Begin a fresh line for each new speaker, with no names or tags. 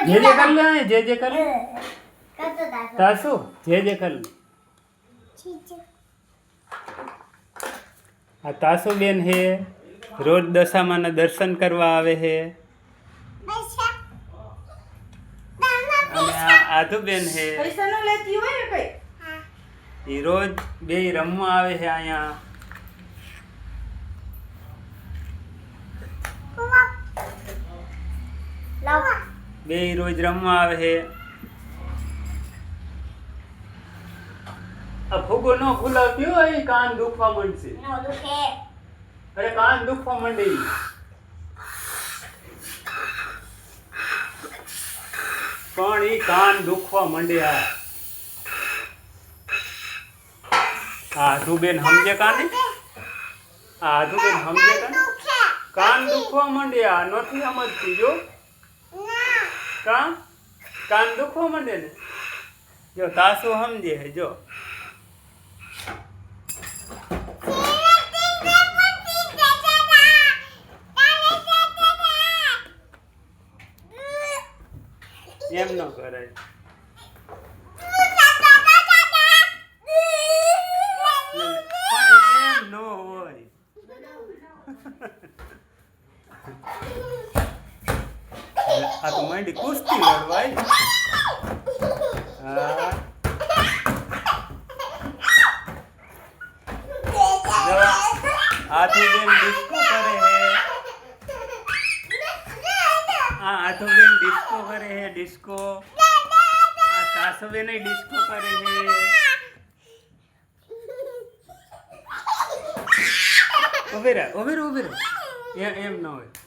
જે कर ले जे कर ले तासु जे कर ले आ तासु बेन है रोज दशामाना दर्शन करवा आवे है અને આ આધુ બેન है
પૈસા નો લેતી હોય ને કઈ
ઈ રોજ બે રમવા આવે છે અહીંયા બે રોજ રમવા આવે છે આ ફૂગો નો ફૂલાવતી હોય કાન દુખવા માંડશે
નો દુખે
અરે કાન દુખવા માંડે પણ ઈ કાન દુખવા માંડ્યા આધુબેન સમજે કાને આધુબેન સમજે કાને કાન દુખવા માંડ્યા નથી સમજતી જો કાન દુખવા માંડે ને જો તાસુ સમજે હે જો એમ ન કરાય એમ ન હોય આ તો માંડી કુસ્તી લડવાય હા આથુબેન ડિસ્કો કરે હે આથુબેન ડિસ્કો કરે હે ડિસ્કો આ સાસુબેન ડિસ્કો કરે હે ઉભી રહે એમ ન હોય